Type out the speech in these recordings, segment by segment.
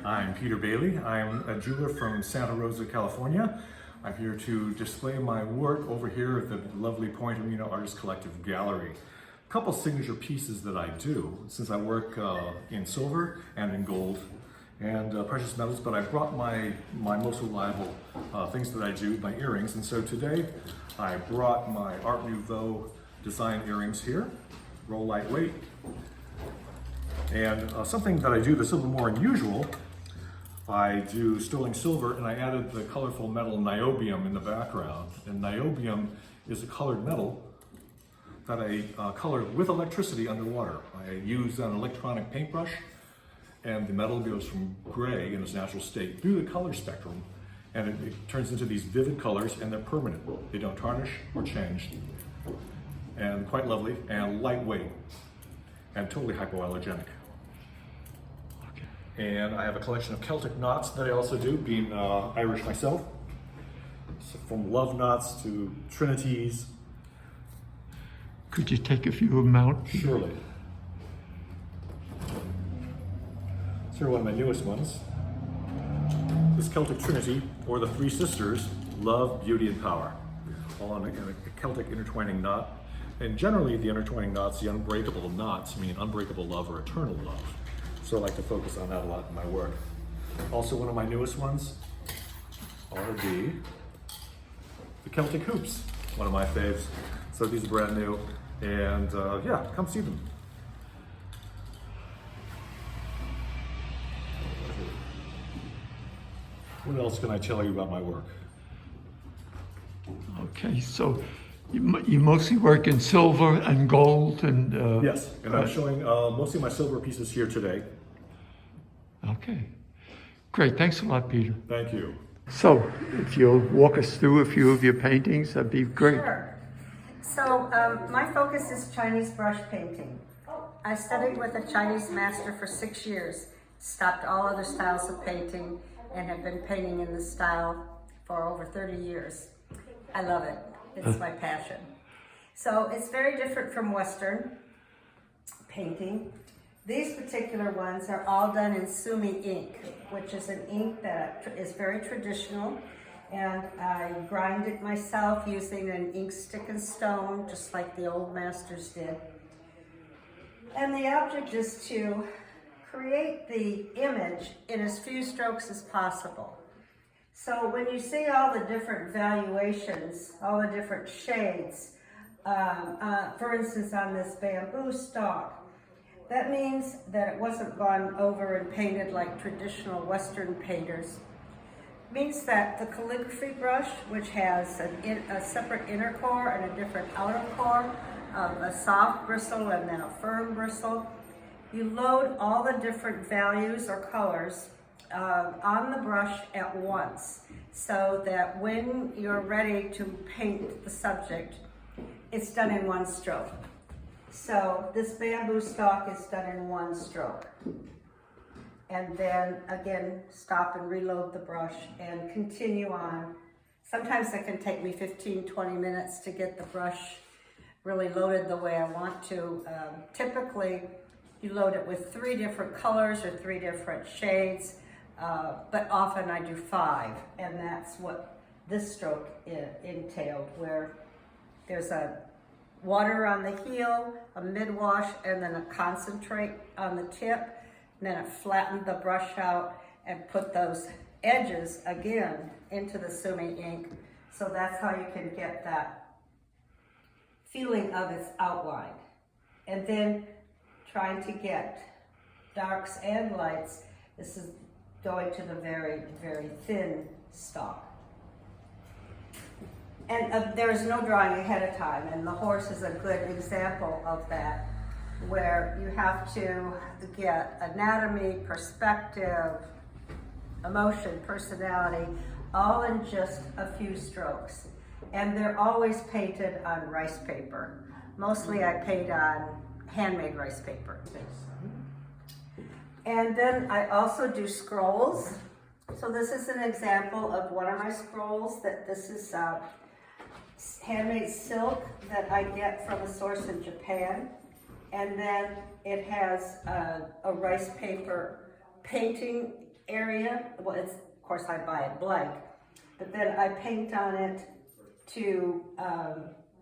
I'm Peter Bailey. I'm a jeweler from Santa Rosa, California. I'm here to display my work over here at the lovely Point Amino Artist Collective Gallery. A couple signature pieces that I do, since I work in silver and in gold and precious metals, but I brought my most reliable things that I do, my earrings. And so today I brought my Art Nouveau design earrings here, roll lightweight. And something that I do that's a little more unusual, I do sterling silver, and I added the colorful metal niobium in the background. And niobium is a colored metal that I color with electricity underwater. I use an electronic paintbrush, and the metal goes from gray in its natural state through the color spectrum, and it turns into these vivid colors, and they're permanent. They don't tarnish or change. And quite lovely, and lightweight, and totally hypoallergenic. And I have a collection of Celtic knots that I also do, being Irish myself. So from love knots to trinities. Could you take a few of them out? Surely. These are one of my newest ones. This Celtic Trinity, or the Three Sisters, love, beauty, and power. All in a Celtic intertwining knot. And generally the intertwining knots, the unbreakable knots, mean unbreakable love or eternal love. So I like to focus on that a lot in my work. Also, one of my newest ones are the Celtic hoops, one of my faves. So these are brand new, and yeah, come see them. What else can I tell you about my work? Okay, so you mostly work in silver and gold and... Yes, and I'm showing mostly my silver pieces here today. Okay, great. Thanks a lot, Peter. Thank you. So, if you'll walk us through a few of your paintings, that'd be great. Sure. So, my focus is Chinese brush painting. I studied with a Chinese master for 6 years, stopped all other styles of painting, and have been painting in this style for over 30 years. I love it. It's my passion. So, it's very different from Western painting. These particular ones are all done in sumi ink, which is an ink that is very traditional, and I grind it myself using an ink stick and stone, just like the old masters did. And the object is to create the image in as few strokes as possible. So when you see all the different valuations, all the different shades, for instance on this bamboo stalk, that means that it wasn't gone over and painted like traditional Western painters. It means that the calligraphy brush, which has a separate inner core and a different outer core, a soft bristle and then a firm bristle, you load all the different values or colors on the brush at once, so that when you're ready to paint the subject, it's done in one stroke. So this bamboo stalk is done in one stroke. And then again, stop and reload the brush and continue on. Sometimes it can take me 15-20 minutes to get the brush really loaded the way I want to. Typically, you load it with 3 different colors or 3 different shades, but often I do 5, and that's what this stroke entailed, where there's a water on the heel, a mid-wash, and then a concentrate on the tip. And then it flattened the brush out and put those edges again into the sumi ink. So that's how you can get that feeling of its outline. And then trying to get darks and lights. This is going to the very, very thin stalk. And there's no drawing ahead of time, and the horse is a good example of that, where you have to get anatomy, perspective, emotion, personality, all in just a few strokes. And they're always painted on rice paper. Mostly I paint on handmade rice paper. And then I also do scrolls. So this is an example of one of my scrolls. This is handmade silk that I get from a source in Japan. And then it has a rice paper painting area, well, it's, of course I buy it blank, but then I paint on it to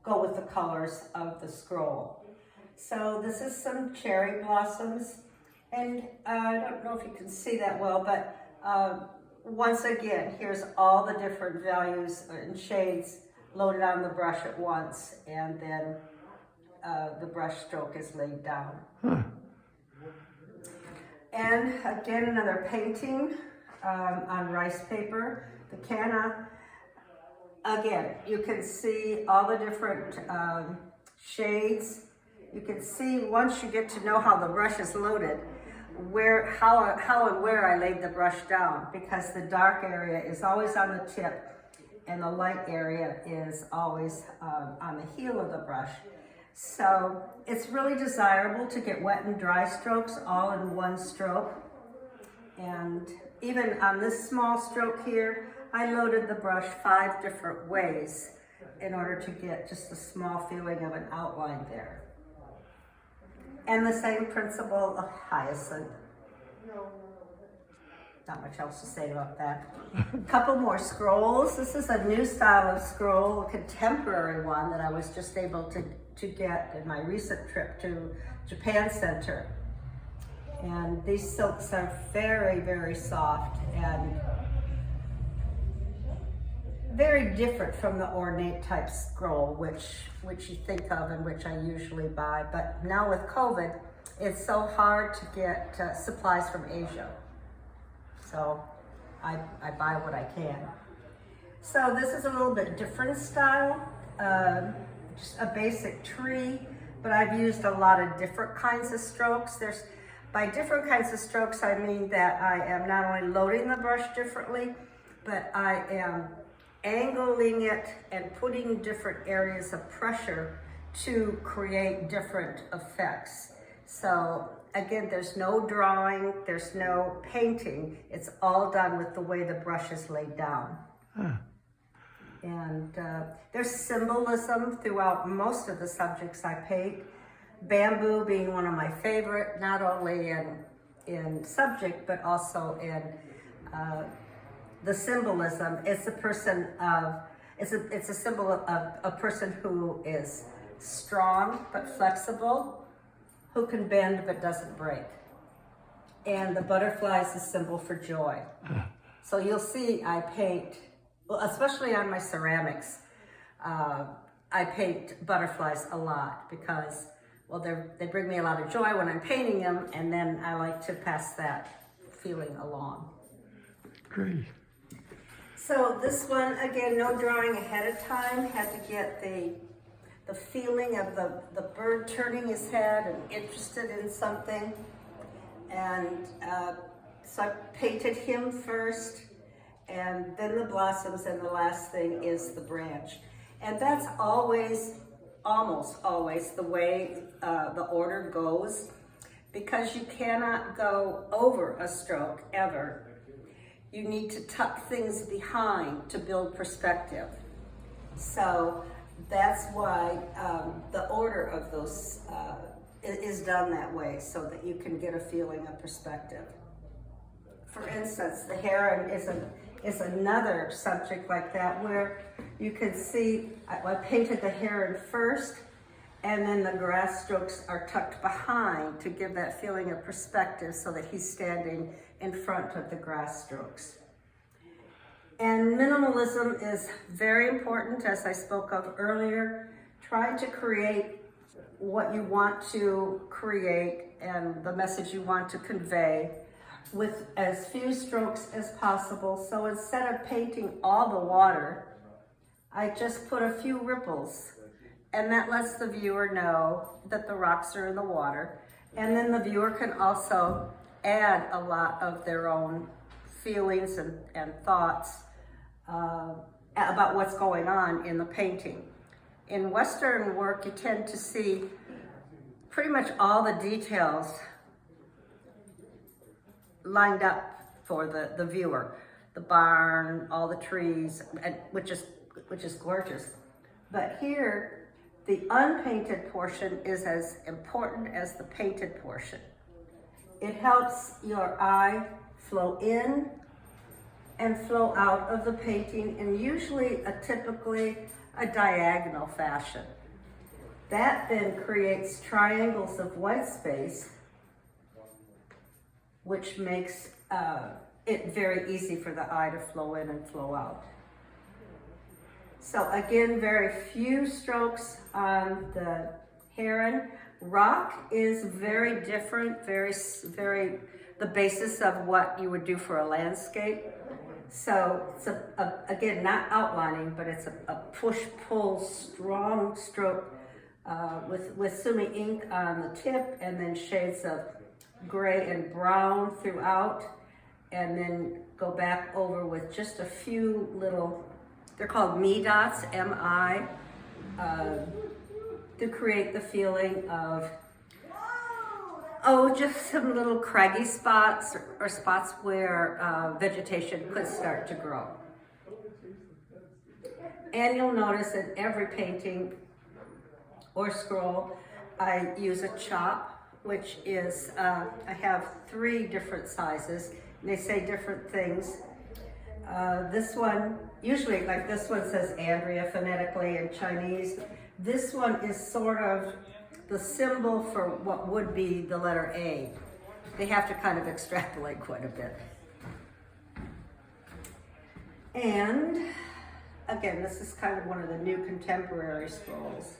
go with the colors of the scroll. So this is some cherry blossoms, and I don't know if you can see that well, but once again, here's all the different values and shades loaded on the brush at once, and then the brush stroke is laid down. And again, another painting on rice paper. The canna, again, you can see all the different shades. You can see once you get to know how the brush is loaded, how and where I laid the brush down, because the dark area is always on the tip and the light area is always on the heel of the brush. So it's really desirable to get wet and dry strokes all in one stroke. And even on this small stroke here, I loaded the brush 5 different ways in order to get just a small feeling of an outline there. And the same principle of hyacinth. Not much else to say about that. A couple more scrolls. This is a new style of scroll, a contemporary one that I was just able to get in my recent trip to Japan Center. And these silks are very, very soft and very different from the ornate type scroll, which you think of and which I usually buy. But now with COVID, it's so hard to get supplies from Asia. So I buy what I can. So this is a little bit different style, just a basic tree, but I've used a lot of different kinds of strokes. By different kinds of strokes, I mean that I am not only loading the brush differently, but I am angling it and putting different areas of pressure to create different effects. So again, there's no drawing, there's no painting. It's all done with the way the brush is laid down. And there's symbolism throughout most of the subjects I paint. Bamboo being one of my favorite, not only in subject, but also in the symbolism. It's a person it's a symbol of a person who is strong but flexible, who can bend but doesn't break. And the butterfly is a symbol for joy. So you'll see I paint, well, especially on my ceramics, I paint butterflies a lot because, well, they bring me a lot of joy when I'm painting them, and then I like to pass that feeling along. Great. So this one, again, no drawing ahead of time, had to get the feeling of the bird turning his head and interested in something. And so I painted him first, and then the blossoms, and the last thing is the branch. And that's always, almost always, the way the order goes, because you cannot go over a stroke ever. You need to tuck things behind to build perspective. So that's why the order of those is done that way, so that you can get a feeling of perspective. For instance, the heron is another subject like that, where you can see I painted the heron first, and then the grass strokes are tucked behind to give that feeling of perspective, so that he's standing in front of the grass strokes. And minimalism is very important, as I spoke of earlier. Try to create what you want to create and the message you want to convey with as few strokes as possible. So instead of painting all the water, I just put a few ripples, and that lets the viewer know that the rocks are in the water. And then the viewer can also add a lot of their own feelings and thoughts about what's going on in the painting. In Western work, you tend to see pretty much all the details lined up for the viewer. The barn, all the trees, which is gorgeous. But here, the unpainted portion is as important as the painted portion. It helps your eye flow in and flow out of the painting in usually typically a diagonal fashion. That then creates triangles of white space, which makes it very easy for the eye to flow in and flow out. So again, very few strokes on the heron. Rock is very different, very, the basis of what you would do for a landscape. So it's again, not outlining, but it's a push-pull, strong stroke with sumi ink on the tip, and then shades of gray and brown throughout, and then go back over with just a few little, they're called me dots, M-I, to create the feeling of, just some little craggy spots or spots where vegetation could start to grow. And you'll notice in every painting or scroll, I use a chop, which is, I have 3 different sizes, and they say different things. This one, usually like this one says Andrea phonetically in Chinese. This one is sort of the symbol for what would be the letter A. They have to kind of extrapolate quite a bit. And again, this is kind of one of the new contemporary scrolls.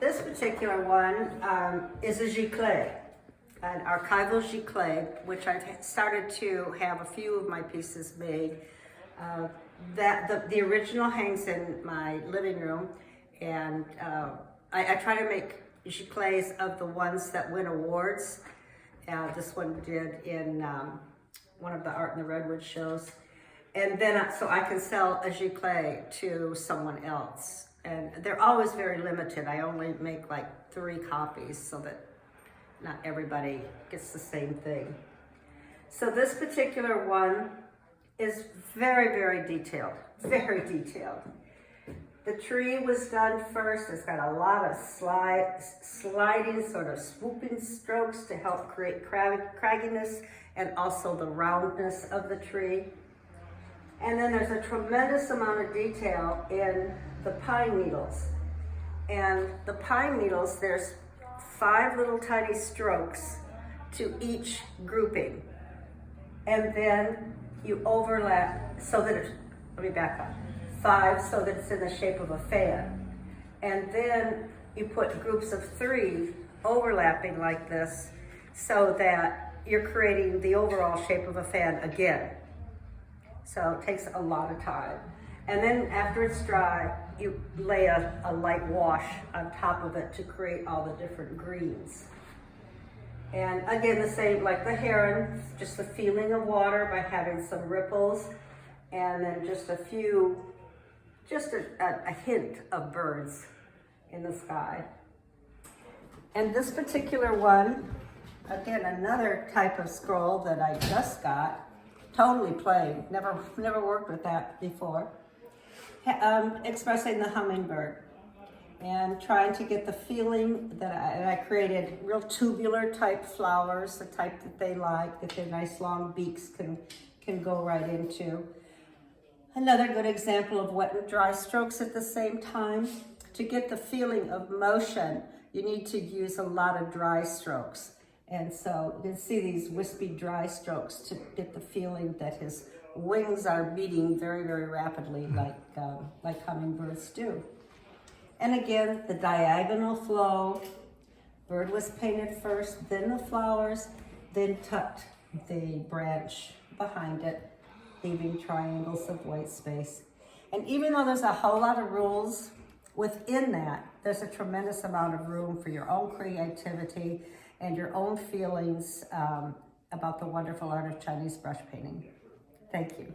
This particular one is a giclée, an archival giclée, which I've started to have a few of my pieces made. The original hangs in my living room, and I try to make giclées of the ones that win awards. This one did in one of the Art in the Redwood shows. And then, so I can sell a giclée to someone else. And they're always very limited. I only make like 3 copies so that not everybody gets the same thing. So this particular one is very, very detailed, very detailed. The tree was done first. It's got a lot of sliding, sort of swooping strokes to help create cragginess and also the roundness of the tree. And then there's a tremendous amount of detail in the pine needles. And the pine needles, there's 5 little tiny strokes to each grouping. And then you overlap so that it's, let me back up. 5 so that it's in the shape of a fan. And then you put groups of 3 overlapping like this so that you're creating the overall shape of a fan again. So it takes a lot of time. And then after it's dry, you lay a light wash on top of it to create all the different greens. And again, the same like the heron, just the feeling of water by having some ripples, and then just a few, just a hint of birds in the sky. And this particular one, again, another type of scroll that I just got, totally plain, never worked with that before. Expressing the hummingbird and trying to get the feeling that I created real tubular type flowers, the type that they like, that their nice long beaks can go right into. Another good example of wet and dry strokes at the same time. To get the feeling of motion, you need to use a lot of dry strokes. And so you can see these wispy dry strokes to get the feeling that his wings are beating very, very rapidly like hummingbirds do. And again, the diagonal flow. Bird was painted first, then the flowers, then tucked the branch behind it, leaving triangles of white space. And even though there's a whole lot of rules, within that, there's a tremendous amount of room for your own creativity and your own feelings about the wonderful art of Chinese brush painting. Thank you.